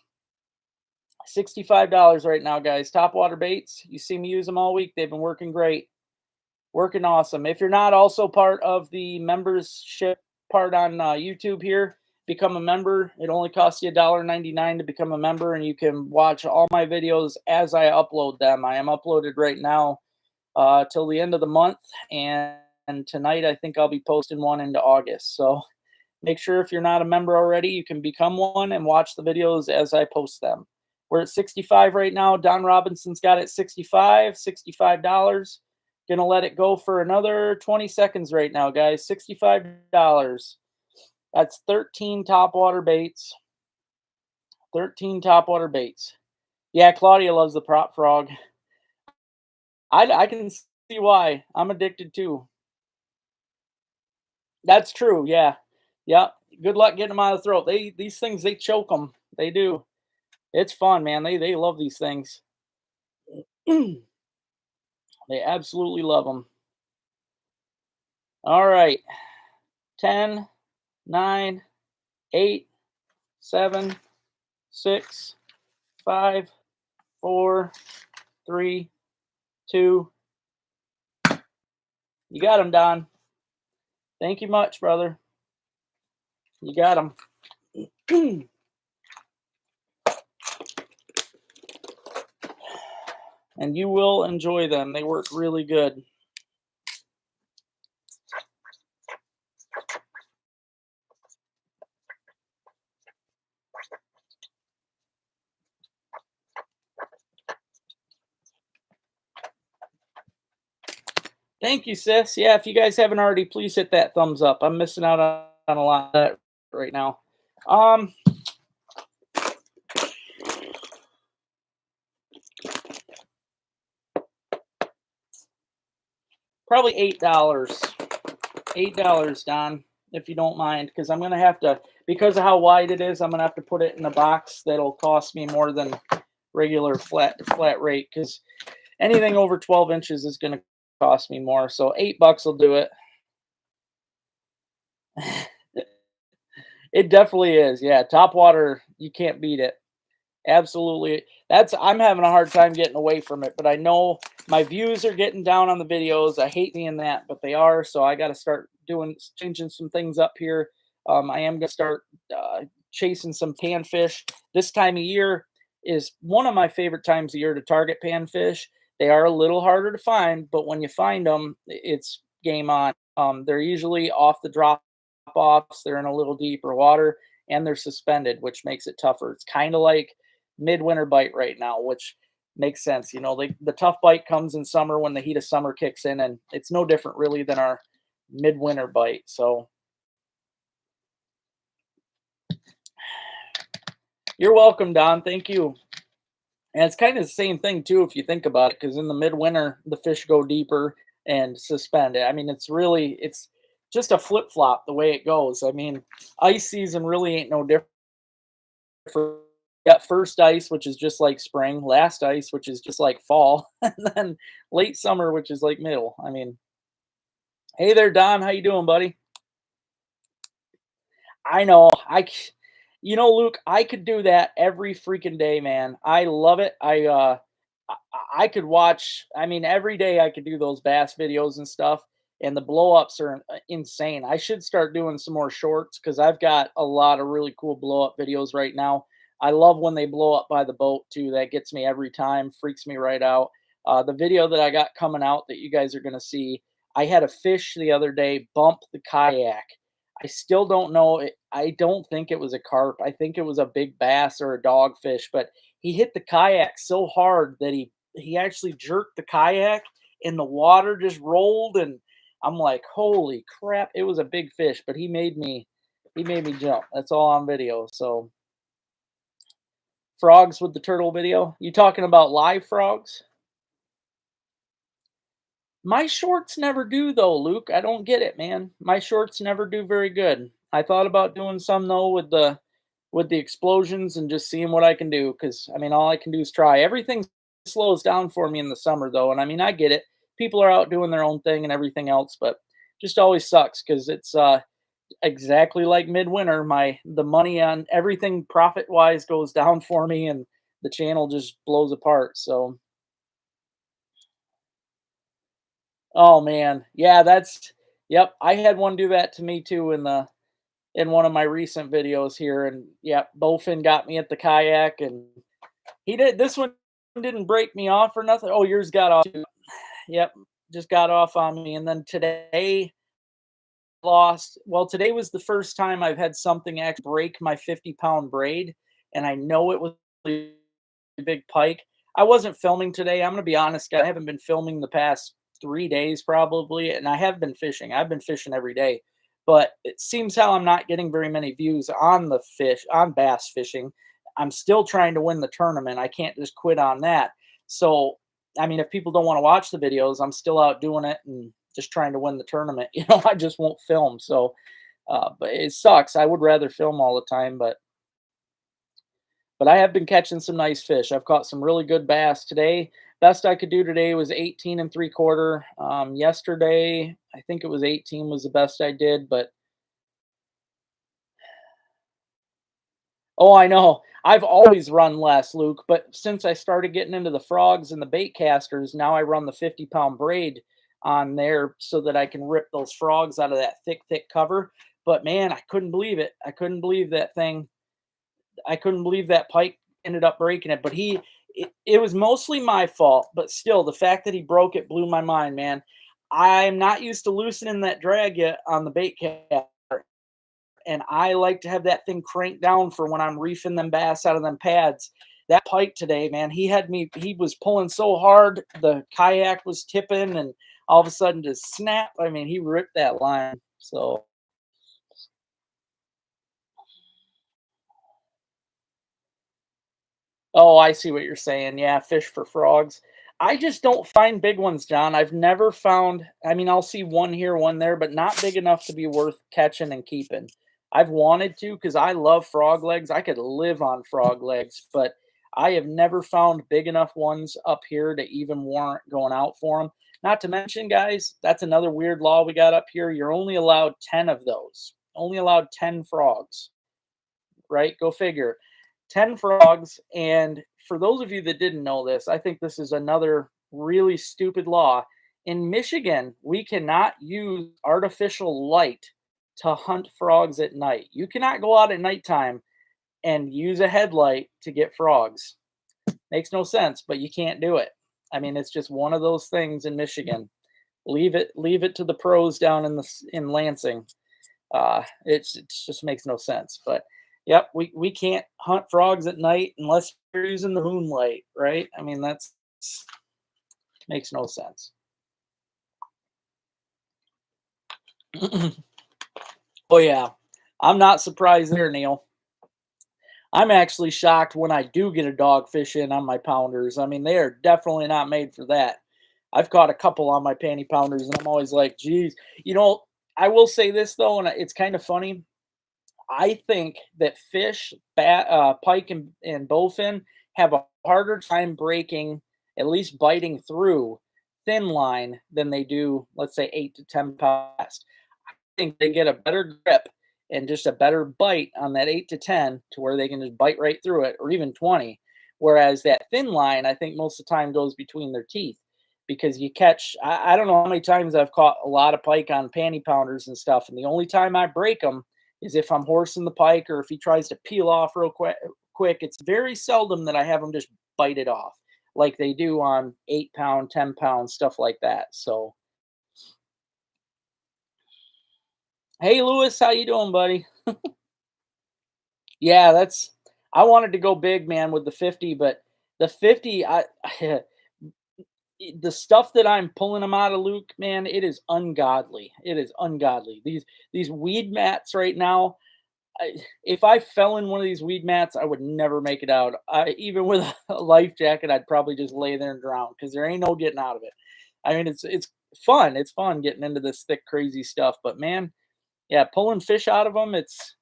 $65 right now, guys. Topwater baits. You see me use them all week. They've been working great. Working awesome. If you're not also part of the membership part on YouTube here, become a member. It only costs you $1.99 to become a member, and you can watch all my videos as I upload them. I am uploaded right now till the end of the month, and tonight I think I'll be posting one into August. So make sure if you're not a member already, you can become one and watch the videos as I post them. We're at 65 right now. Don Robinson's got it 65, $65. Gonna let it go for another 20 seconds right now, guys. $65. That's 13 topwater baits. 13 topwater baits. Yeah, Claudia loves the prop frog. I can see why. I'm addicted too. That's true. Yeah. Yep. Good luck getting them out of the throat. These things, they choke them. They do. It's fun, man. They love these things. They absolutely love them. All right. 10, 9, 8, 7, 6, 5, 4, 3, 2. You got him, Don. Thank you much, brother. You got him. And you will enjoy them. They work really good. Thank you, sis. Yeah, if you guys haven't already, please hit that thumbs up. I'm missing out on a lot of that right now. Probably $8. $8, Don, if you don't mind, because I'm gonna have to, because of how wide it is, I'm gonna have to put it in a box that'll cost me more than regular flat rate, because anything over 12 inches is gonna cost me more. So $8 will do it. It definitely is. Yeah, top water, you can't beat it. Absolutely. I'm having a hard time getting away from it, but I know my views are getting down on the videos. I hate being that, but they are. So I got to start changing some things up here. I am going to start chasing some panfish. This time of year is one of my favorite times of year to target panfish. They are a little harder to find, but when you find them, it's game on. They're usually off the drop offs. They're in a little deeper water and they're suspended, which makes it tougher. It's kind of like midwinter bite right now, which makes sense. You know, the tough bite comes in summer when the heat of summer kicks in, and it's no different really than our midwinter bite. So you're welcome, Don. Thank you. And it's kind of the same thing too, if you think about it, because in the midwinter the fish go deeper and suspend it. I mean, it's just a flip flop the way it goes. I mean, ice season really ain't no different. Got first ice, which is just like spring, last ice, which is just like fall, and then late summer, which is like middle. I mean, hey there, Don. How you doing, buddy? I know. You know, Luke, I could do that every freaking day, man. I love it. I I could watch. I mean, every day I could do those bass videos and stuff, and the blow ups are insane. I should start doing some more shorts because I've got a lot of really cool blow up videos right now. I love when they blow up by the boat too. That gets me every time. Freaks me right out. The video that I got coming out that you guys are gonna see. I had a fish the other day bump the kayak. I still don't know. I don't think it was a carp. I think it was a big bass or a dogfish, but he hit the kayak so hard that he actually jerked the kayak and the water just rolled, and I'm like, holy crap, it was a big fish, but he made me jump. That's all on video. So frogs with the turtle video. You talking about live frogs? My shorts never do though, Luke. I don't get it, man. My shorts never do very good. I thought about doing some though with the explosions and just seeing what I can do, cuz I mean all I can do is try. Everything slows down for me in the summer though, and I mean I get it. People are out doing their own thing and everything else, but just always sucks cuz it's exactly like midwinter. The money on everything profit-wise goes down for me and the channel just blows apart. So oh man. Yeah, yep, I had one do that to me too in one of my recent videos here, and yep, Bowfin got me at the kayak, and he did this one didn't break me off or nothing. Oh, yours got off too. Yep, just got off on me, and then today lost. Well, today was the first time I've had something actually break my 50-pound braid, and I know it was big pike. I wasn't filming today. I'm gonna be honest, I haven't been filming the past 3 days probably, and I have been fishing. I've been fishing every day, but it seems how I'm not getting very many views on the fish on bass fishing. I'm still trying to win the tournament. I can't just quit on that. So, I mean, if people don't want to watch the videos, I'm still out doing it and just trying to win the tournament. I just won't film. So, but it sucks. I would rather film all the time, but I have been catching some nice fish. I've caught some really good bass today. Best I could do today was 18 and 3/4. Yesterday, I think it was 18 was the best I did, but oh, I know. I've always run less, Luke, but since I started getting into the frogs and the bait casters, now I run the 50-pound braid on there so that I can rip those frogs out of that thick, thick cover. But man, I couldn't believe it. I couldn't believe that thing. I couldn't believe that pike ended up breaking it. But it was mostly my fault. But still, the fact that he broke it blew my mind, man. I'm not used to loosening that drag yet on the bait caster, and I like to have that thing cranked down for when I'm reefing them bass out of them pads. That pike today, man, he was pulling so hard, the kayak was tipping, and all of a sudden just snap. I mean, he ripped that line. So, oh, I see what you're saying. Yeah, fish for frogs. I just don't find big ones, John. I've never found, I mean, I'll see one here, one there, but not big enough to be worth catching and keeping. I've wanted to because I love frog legs. I could live on frog legs, but I have never found big enough ones up here to even warrant going out for them. Not to mention, guys, that's another weird law we got up here. You're only allowed 10 of those, only allowed 10 frogs, right? Go figure. 10 frogs. And for those of you that didn't know this, I think this is another really stupid law. In Michigan, we cannot use artificial light to hunt frogs at night. You cannot go out at nighttime and use a headlight to get frogs. Makes no sense, but you can't do it. I mean, it's just one of those things in Michigan. Leave it to the pros down in Lansing. It just makes no sense. But yep, we can't hunt frogs at night unless you're using the moonlight, right? I mean, that's makes no sense. Oh yeah, I'm not surprised there, Neil. I'm actually shocked when I do get a dogfish in on my pounders. I mean, they are definitely not made for that. I've caught a couple on my panty pounders, and I'm always like, geez, I will say this though, and it's kind of funny. I think that fish, pike, and bowfin have a harder time breaking, at least biting through thin line than they do, let's say, 8 to 10 pound bass. I think they get a better grip and just a better bite on that 8 to 10 to where they can just bite right through it, or even 20. Whereas that thin line, I think most of the time goes between their teeth because you catch, I don't know how many times I've caught a lot of pike on panty pounders and stuff. And the only time I break them is if I'm horsing the pike or if he tries to peel off real quick. It's very seldom that I have him just bite it off like they do on 8 pound, 10 pound stuff like that. So, hey, Lewis, how you doing, buddy? Yeah, I wanted to go big, man, with the 50, but the 50, the stuff that I'm pulling them out of, Luke, man, it is ungodly. It is ungodly. These weed mats right now. If I fell in one of these weed mats, I would never make it out. Even with a life jacket, I'd probably just lay there and drown because there ain't no getting out of it. I mean, it's fun. It's fun getting into this thick, crazy stuff. But man, yeah, pulling fish out of them, it's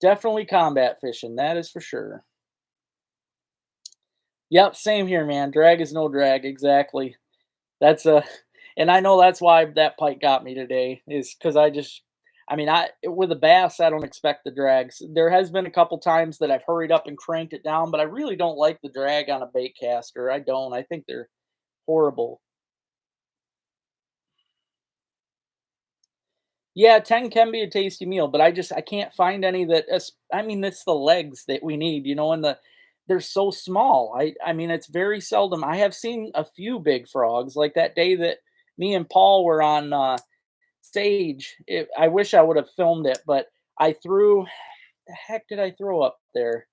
definitely combat fishing. That is for sure. Yep, same here, man. Drag is no drag. Exactly. That's a, and I know that's why that pike got me today is because I mean, with a bass, I don't expect the drags. There has been a couple times that I've hurried up and cranked it down, but I really don't like the drag on a bait caster. I don't. I think they're horrible. Yeah, 10 can be a tasty meal, but I can't find any I mean, it's the legs that we need, and they're so small. I mean, it's very seldom. I have seen a few big frogs, like that day that me and Paul were on stage. I wish I would have filmed it, but I threw the heck did I throw up there?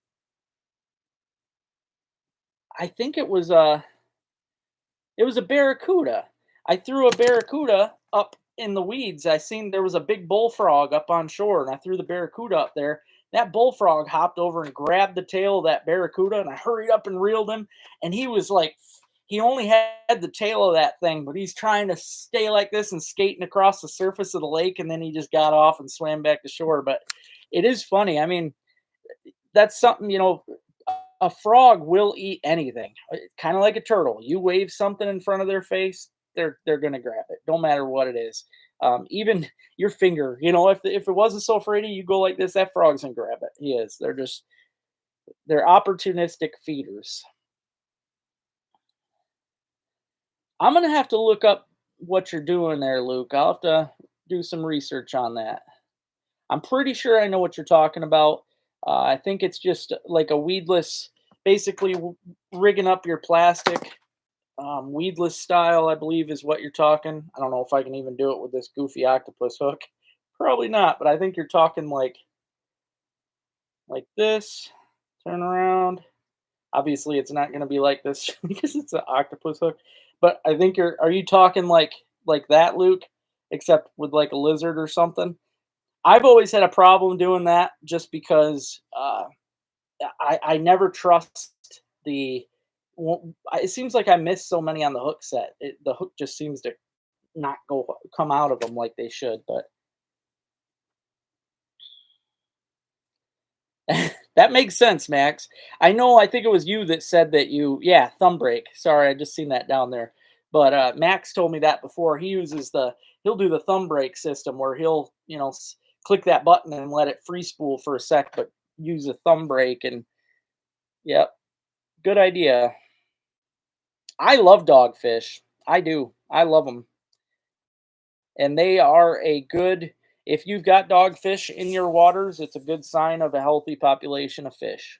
I think it was a barracuda. I threw a barracuda up in the weeds. I seen there was a big bullfrog up on shore, and I threw the barracuda up there. That bullfrog hopped over and grabbed the tail of that barracuda, and I hurried up and reeled him. And he was like, he only had the tail of that thing, but he's trying to stay like this and skating across the surface of the lake. And then he just got off and swam back to shore. But it is funny. I mean, that's something, a frog will eat anything, kind of like a turtle. You wave something in front of their face, they're gonna grab it, no matter what it is. Even your finger, if it wasn't so pretty, you go like this, that frog's gonna grab it. He is. They're opportunistic feeders. I'm gonna have to look up what you're doing there, Luke. I'll have to do some research on that. I'm pretty sure I know what you're talking about. I think it's just like a weedless, basically rigging up your plastic, weedless style, I believe is what you're talking. I don't know if I can even do it with this goofy octopus hook. Probably not, but I think you're talking like this. Turn around. Obviously, it's not going to be like this because it's an octopus hook. But I think are you talking like that, Luke? Except with like a lizard or something. I've always had a problem doing that just because I never trust the. Well, it seems like I miss so many on the hook set. The hook just seems to not come out of them like they should. But that makes sense, Max. I know. I think it was you that said that yeah, thumb brake. Sorry, I just seen that down there. But Max told me that before. He'll do the thumb brake system where he'll, click that button and let it free spool for a sec, but use a thumb brake. And yep, good idea. I love dogfish. I do. I love them. And they are a good, if you've got dogfish in your waters, it's a good sign of a healthy population of fish.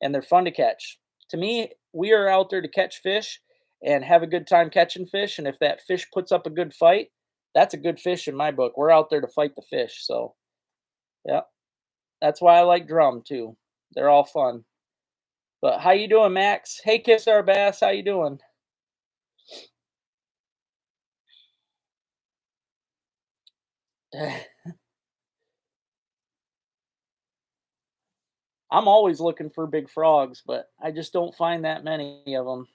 And they're fun to catch. To me, we are out there to catch fish and have a good time catching fish. And if that fish puts up a good fight, that's a good fish in my book. We're out there to fight the fish. So, yeah, that's why I like drum too. They're all fun. But how you doing, Max? Hey, Kiss Our Bass, how you doing? I'm always looking for big frogs, but I just don't find that many of them.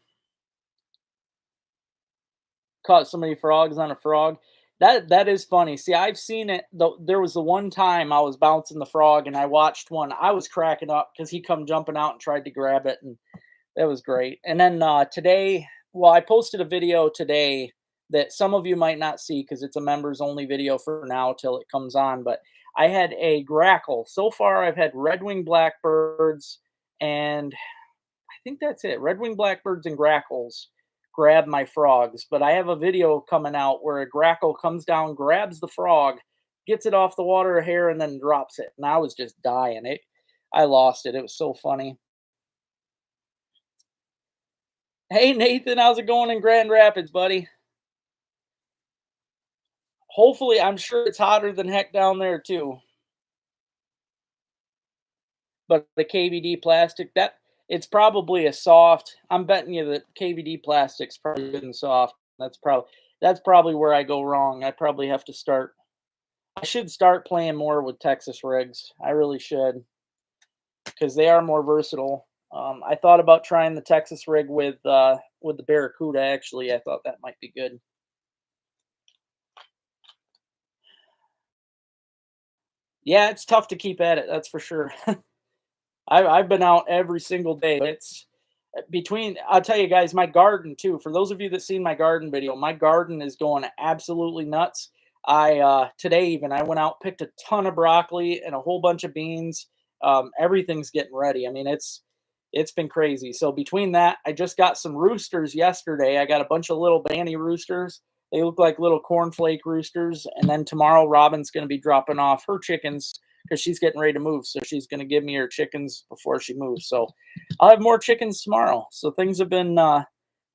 Caught so many frogs on a frog. That is funny. See, I've seen it. There was the one time I was bouncing the frog and I watched one. I was cracking up because he come jumping out and tried to grab it, and that was great. And then today, well, I posted a video today that some of you might not see because it's a members only video for now till it comes on. But I had a grackle. So far, I've had red-winged blackbirds, and I think that's it. Red-winged blackbirds and grackles grab my frogs. But I have a video coming out where a grackle comes down, grabs the frog, gets it off the water hair, and then drops it. And I was just dying. I lost it. It was so funny. Hey Nathan, how's it going in Grand Rapids, buddy? Hopefully, I'm sure it's hotter than heck down there too. But the KVD plastic, that it's probably a soft. I'm betting you that KVD plastic's probably good and soft. That's probably where I go wrong. I probably have to start. I should start playing more with Texas rigs. I really should because they are more versatile. I thought about trying the Texas rig with the Barracuda. Actually, I thought that might be good. Yeah, it's tough to keep at it. That's for sure. I've been out every single day. It's between. I'll tell you guys, my garden too. For those of you that seen my garden video, my garden is going absolutely nuts. I today even I went out, picked a ton of broccoli and a whole bunch of beans. Everything's getting ready. I mean, it's been crazy. So between that, I just got some roosters yesterday. I got a bunch of little banny roosters. They look like little cornflake roosters. And then tomorrow, Robin's going to be dropping off her chickens because she's getting ready to move. So she's going to give me her chickens before she moves. So I'll have more chickens tomorrow. So things have been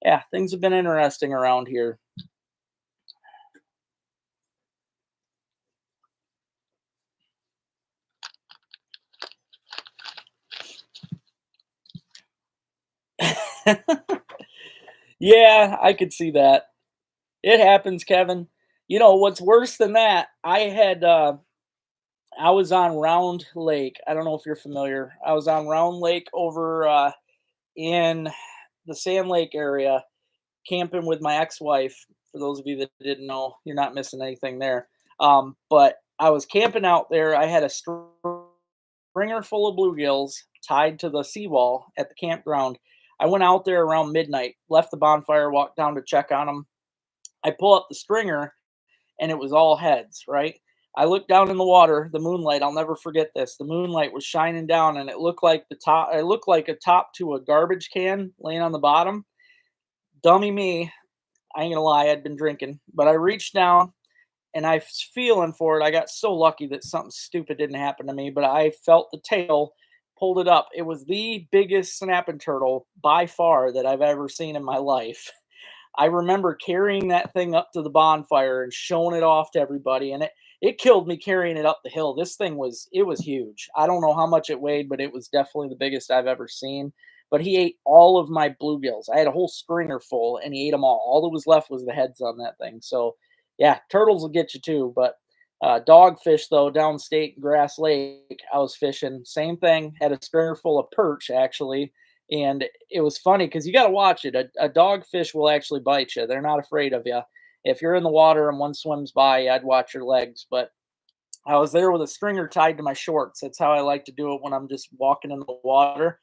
interesting around here. Yeah, I could see that. It happens, Kevin. You know what's worse than that? I was on Round Lake. I don't know if you're familiar. I was on Round Lake over in the Sand Lake area, camping with my ex-wife. For those of you that didn't know, you're not missing anything there. But I was camping out there. I had a stringer full of bluegills tied to the seawall at the campground. I went out there around midnight, left the bonfire, walked down to check on them. I pull up the stringer and it was all heads, right? I looked down in the water, the moonlight, I'll never forget this. The moonlight was shining down and it looked like it looked like a top to a garbage can laying on the bottom. Dummy me, I ain't gonna lie, I'd been drinking, but I reached down and I was feeling for it. I got so lucky that something stupid didn't happen to me, but I felt the tail, pulled it up. It was the biggest snapping turtle by far that I've ever seen in my life. I remember carrying that thing up to the bonfire and showing it off to everybody, and it killed me carrying it up the hill. This thing was it was huge. I don't know how much it weighed, but it was definitely the biggest I've ever seen. But he ate all of my bluegills. I had a whole stringer full, and he ate them all. All that was left was the heads on that thing. So, yeah, turtles will get you too. But dogfish, though, downstate in Grass Lake, I was fishing. Same thing. Had a stringer full of perch, actually, and it was funny because you got to watch it. A dogfish will actually bite you. They're not afraid of you. If you're in the water and one swims by, I'd watch your legs. But I was there with a stringer tied to my shorts. That's how I like to do it when I'm just walking in the water.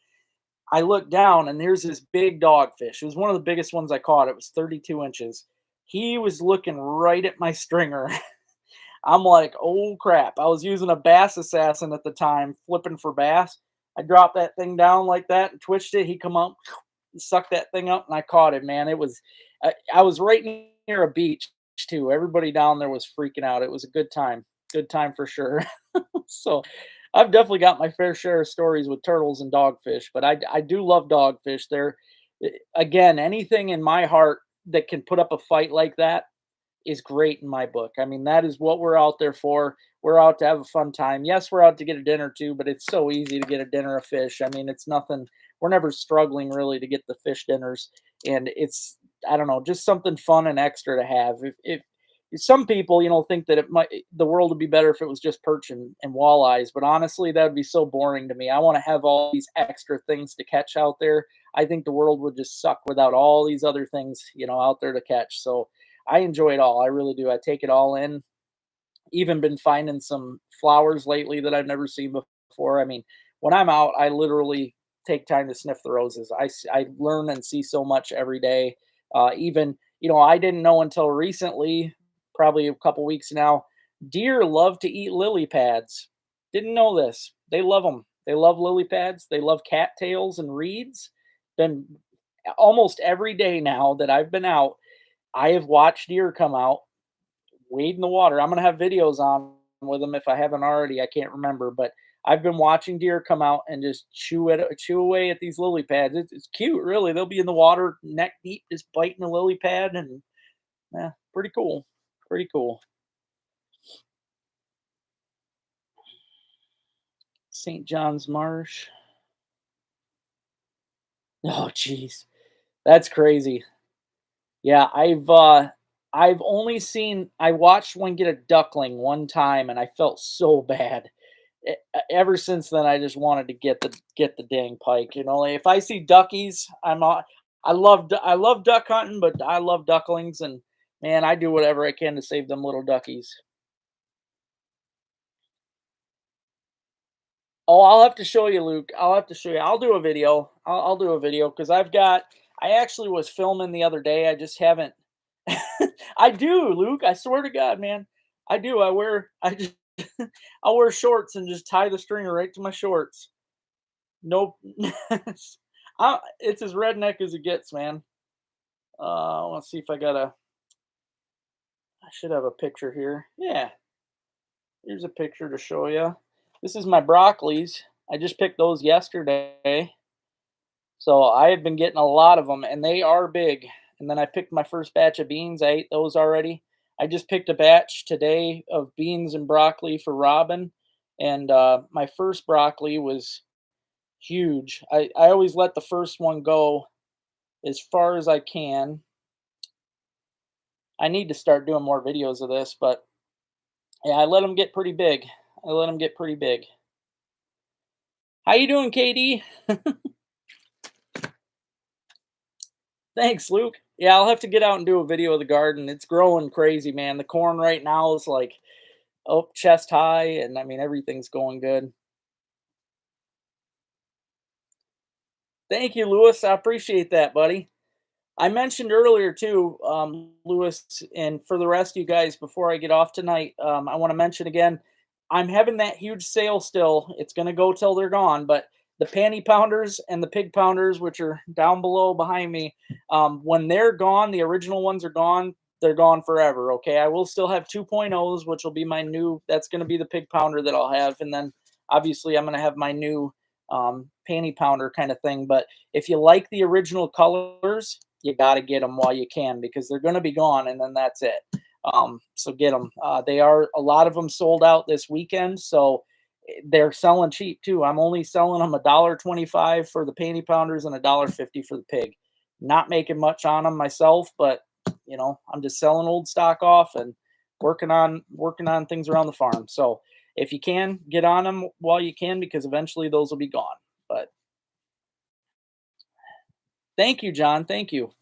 I looked down and there's this big dogfish. It was one of the biggest ones I caught. It was 32 inches. He was looking right at my stringer. I'm like, oh crap. I was using a bass assassin at the time, flipping for bass. I dropped that thing down like that and twitched it. He come up, sucked that thing up, and I caught him, man. I was right near a beach too. Everybody down there was freaking out. It was a good time for sure. So I've definitely got my fair share of stories with turtles and dogfish, but I do love dogfish. Again, anything in my heart that can put up a fight like that is great in my book. I mean, that is what we're out there for. We're out to have a fun time. Yes, we're out to get a dinner too, but it's so easy to get a dinner of fish. I mean, it's nothing. We're never struggling really to get the fish dinners, and it's I don't know, just something fun and extra to have. If some people, think that the world would be better if it was just perch and walleyes, but honestly, that would be so boring to me. I want to have all these extra things to catch out there. I think the world would just suck without all these other things, out there to catch. So I enjoy it all. I really do. I take it all in. Even been finding some flowers lately that I've never seen before. I mean, when I'm out, I literally take time to sniff the roses. I learn and see so much every day. Even, I didn't know until recently, probably a couple weeks now, deer love to eat lily pads. Didn't know this. They love them. They love lily pads. They love cattails and reeds. Been almost every day now that I've been out, I have watched deer come out, wade in the water. I'm gonna have videos on with them if I haven't already. I can't remember, but I've been watching deer come out and just chew away at these lily pads. It's cute, really. They'll be in the water neck deep, just biting a lily pad, and yeah, pretty cool. Pretty cool. St. John's Marsh. Oh, jeez, that's crazy. Yeah, I've only seen I watched one get a duckling one time and I felt so bad. Ever since then I just wanted to get the dang pike, like, if I see duckies, I love duck hunting, but I love ducklings and man, I do whatever I can to save them little duckies. Oh, I'll have to show you, Luke. I'll have to show you. I'll do a video. I'll do a video because I actually was filming the other day. I just haven't. I do, Luke. I swear to God, man. I do. I just, I'll wear shorts and just tie the stringer right to my shorts. Nope. It's as redneck as it gets, man. Let's see if I should have a picture here. Yeah, here's a picture to show you. This is my broccolis. I just picked those yesterday. So I have been getting a lot of them, and they are big. And then I picked my first batch of beans. I ate those already. I just picked a batch today of beans and broccoli for Robin, and my first broccoli was huge. I always let the first one go as far as I can. I need to start doing more videos of this, but yeah, I let them get pretty big. I let them get pretty big. How you doing, KD? Thanks, Luke. Yeah, I'll have to get out and do a video of the garden. It's growing crazy, man. The corn right now is like up chest high, and I mean everything's going good. Thank you, Lewis. I appreciate that, buddy. I mentioned earlier too, Lewis, and for the rest of you guys, before I get off tonight, I want to mention again, I'm having that huge sale still. It's going to go till they're gone, but the panty pounders and the pig pounders, which are down below behind me, when they're gone, the original ones are gone. They're gone forever. Okay, I will still have 2.0s, which will be my new. That's going to be the pig pounder that I'll have, and then obviously I'm going to have my new panty pounder kind of thing. But if you like the original colors, you got to get them while you can because they're going to be gone and then that's it. So get them. They are, a lot of them sold out this weekend, so they're selling cheap too. I'm only selling them $1.25 for the panty pounders and $1.50 for the pig. Not making much on them myself, but you know, I'm just selling old stock off and working on things around the farm. So if you can, get on them while you can because eventually those will be gone. But thank you, John. Thank you.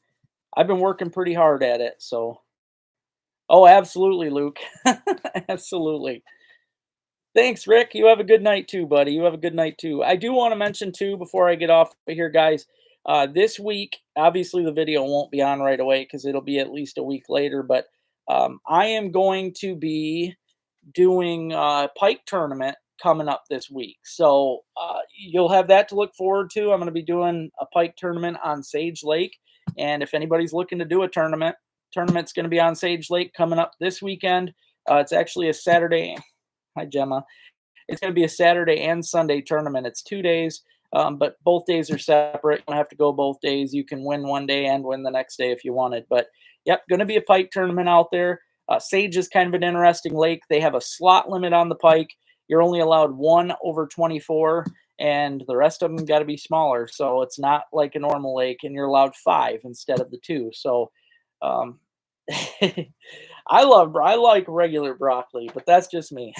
I've been working pretty hard at it. So, oh, absolutely, Luke. Absolutely. Thanks, Rick. You have a good night too, buddy. You have a good night too. I do want to mention too, before I get off here, guys, this week, obviously the video won't be on right away because it'll be at least a week later, but I am going to be doing a pike tournament coming up this week. So you'll have that to look forward to. I'm going to be doing a pike tournament on Sage Lake. And if anybody's looking to do a tournament's going to be on Sage Lake coming up this weekend. It's actually a Saturday. Hi, Gemma. It's going to be a Saturday and Sunday tournament. It's 2 days, but both days are separate. You don't have to go both days. You can win one day and win the next day if you wanted. But yep, going to be a pike tournament out there. Sage is kind of an interesting lake. They have a slot limit on the pike. You're only allowed 1 over 24, and the rest of them got to be smaller. So it's not like a normal lake, and you're allowed 5 instead of the 2. So um, I like regular broccoli, but that's just me.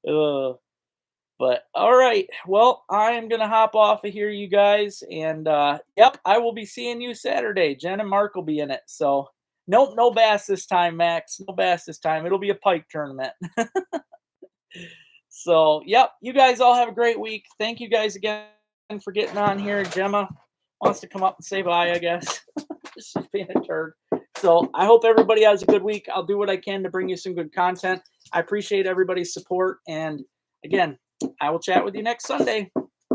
But all right, well, I am gonna hop off of here, you guys, and yep, I will be seeing you Saturday. Jen and Mark will be in it. So nope, no bass this time, Max. No bass this time. It'll be a pike tournament. So yep, you guys all have a great week. Thank you guys again for getting on here. Gemma wants to come up and say bye, I guess. She's being a turd. So I hope everybody has a good week. I'll do what I can to bring you some good content. I appreciate everybody's support. And again, I will chat with you next Sunday.